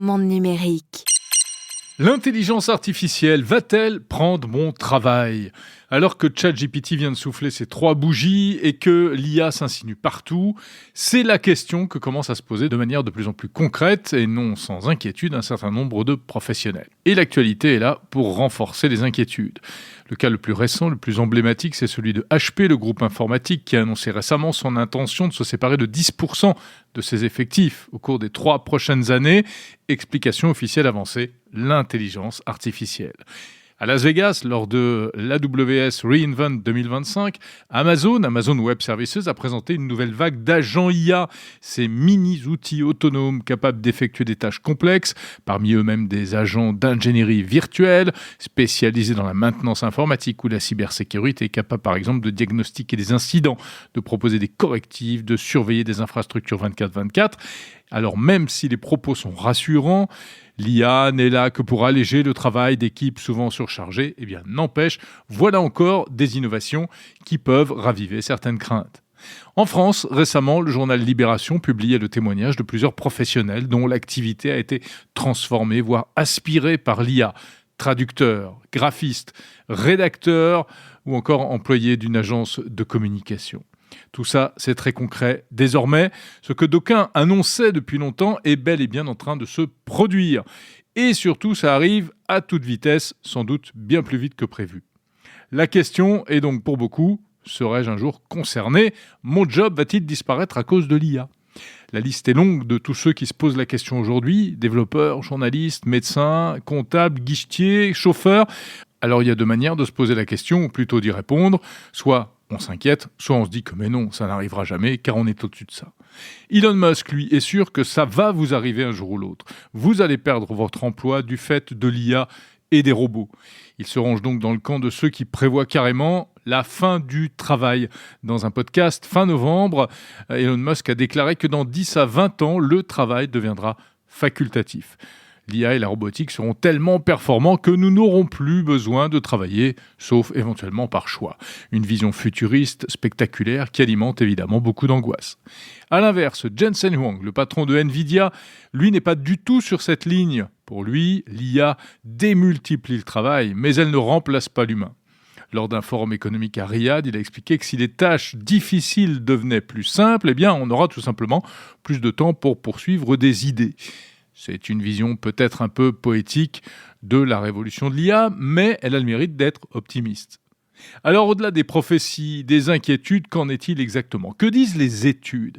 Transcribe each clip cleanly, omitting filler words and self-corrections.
Monde numérique. L'intelligence artificielle va-t-elle prendre mon travail ? Alors que ChatGPT vient de souffler ses 3 bougies et que l'IA s'insinue partout, c'est la question que commence à se poser de manière de plus en plus concrète et non sans inquiétude un certain nombre de professionnels. Et l'actualité est là pour renforcer les inquiétudes. Le cas le plus récent, le plus emblématique, c'est celui de HP, le groupe informatique qui a annoncé récemment son intention de se séparer de 10% de ses effectifs au cours des 3 prochaines années. Explication officielle avancée, l'intelligence artificielle. À Las Vegas, lors de l'AWS re:Invent 2025, Amazon Web Services a présenté une nouvelle vague d'agents IA, ces mini-outils autonomes capables d'effectuer des tâches complexes, parmi eux-mêmes des agents d'ingénierie virtuelle, spécialisés dans la maintenance informatique ou la cybersécurité, capables par exemple de diagnostiquer des incidents, de proposer des correctifs, de surveiller des infrastructures 24/24. Alors même si les propos sont rassurants, l'IA n'est là que pour alléger le travail d'équipes souvent surchargées. Eh bien, n'empêche, voilà encore des innovations qui peuvent raviver certaines craintes. En France, récemment, le journal Libération publiait le témoignage de plusieurs professionnels dont l'activité a été transformée, voire aspirée par l'IA. Traducteurs, graphistes, rédacteurs ou encore employés d'une agence de communication. Tout ça, c'est très concret. Désormais, ce que d'aucuns annonçaient depuis longtemps est bel et bien en train de se produire. Et surtout, ça arrive à toute vitesse, sans doute bien plus vite que prévu. La question est donc pour beaucoup, serais-je un jour concerné ? Mon job va-t-il disparaître à cause de l'IA ? La liste est longue de tous ceux qui se posent la question aujourd'hui, développeurs, journalistes, médecins, comptables, guichetiers, chauffeurs. Alors il y a deux manières de se poser la question, ou plutôt d'y répondre, soit on s'inquiète, soit on se dit que mais non, ça n'arrivera jamais, car on est au-dessus de ça. Elon Musk, lui, est sûr que ça va vous arriver un jour ou l'autre. Vous allez perdre votre emploi du fait de l'IA et des robots. Il se range donc dans le camp de ceux qui prévoient carrément la fin du travail. Dans un podcast fin novembre, Elon Musk a déclaré que dans 10 à 20 ans, le travail deviendra facultatif. L'IA et la robotique seront tellement performants que nous n'aurons plus besoin de travailler, sauf éventuellement par choix. Une vision futuriste, spectaculaire, qui alimente évidemment beaucoup d'angoisse. A l'inverse, Jensen Huang, le patron de Nvidia, lui n'est pas du tout sur cette ligne. Pour lui, l'IA démultiplie le travail, mais elle ne remplace pas l'humain. Lors d'un forum économique à Riyad, il a expliqué que si les tâches difficiles devenaient plus simples, eh bien, on aura tout simplement plus de temps pour poursuivre des idées. C'est une vision peut-être un peu poétique de la révolution de l'IA, mais elle a le mérite d'être optimiste. Alors au-delà des prophéties, des inquiétudes, qu'en est-il exactement ? Que disent les études ?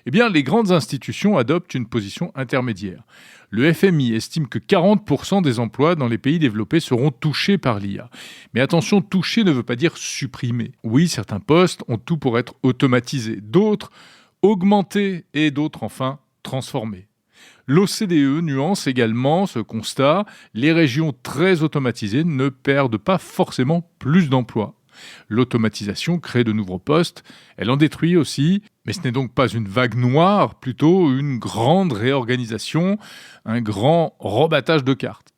Eh bien, les grandes institutions adoptent une position intermédiaire. Le FMI estime que 40% des emplois dans les pays développés seront touchés par l'IA. Mais attention, toucher ne veut pas dire supprimer. Oui, certains postes ont tout pour être automatisés, d'autres augmentés et d'autres enfin transformés. L'OCDE nuance également ce constat. Les régions très automatisées ne perdent pas forcément plus d'emplois. L'automatisation crée de nouveaux postes, elle en détruit aussi, mais ce n'est donc pas une vague noire, plutôt une grande réorganisation, un grand rebattage de cartes.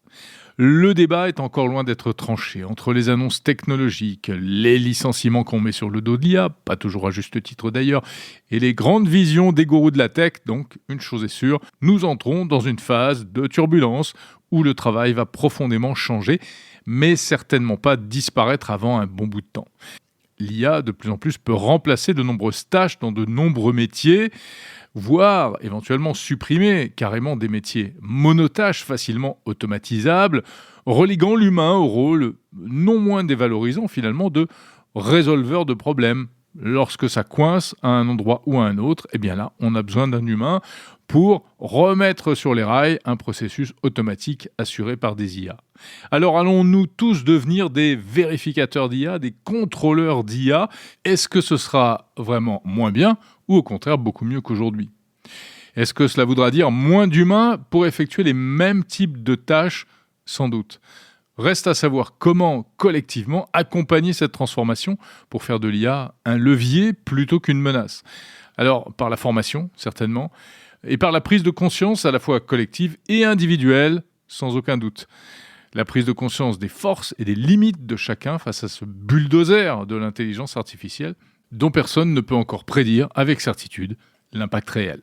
Le débat est encore loin d'être tranché entre les annonces technologiques, les licenciements qu'on met sur le dos de l'IA, pas toujours à juste titre d'ailleurs, et les grandes visions des gourous de la tech. Donc, une chose est sûre, nous entrons dans une phase de turbulence où le travail va profondément changer, mais certainement pas disparaître avant un bon bout de temps. L'IA, de plus en plus, peut remplacer de nombreuses tâches dans de nombreux métiers, voire éventuellement supprimer carrément des métiers monotâches facilement automatisables, reléguant l'humain au rôle non moins dévalorisant finalement de résolveur de problèmes. Lorsque ça coince à un endroit ou à un autre, eh bien là, on a besoin d'un humain pour remettre sur les rails un processus automatique assuré par des IA. Alors allons-nous tous devenir des vérificateurs d'IA, des contrôleurs d'IA ? Est-ce que ce sera vraiment moins bien ou au contraire beaucoup mieux qu'aujourd'hui ? Est-ce que cela voudra dire moins d'humains pour effectuer les mêmes types de tâches ? Sans doute. Reste à savoir comment, collectivement, accompagner cette transformation pour faire de l'IA un levier plutôt qu'une menace. Alors, par la formation, certainement, et par la prise de conscience à la fois collective et individuelle, sans aucun doute. La prise de conscience des forces et des limites de chacun face à ce bulldozer de l'intelligence artificielle dont personne ne peut encore prédire avec certitude l'impact réel.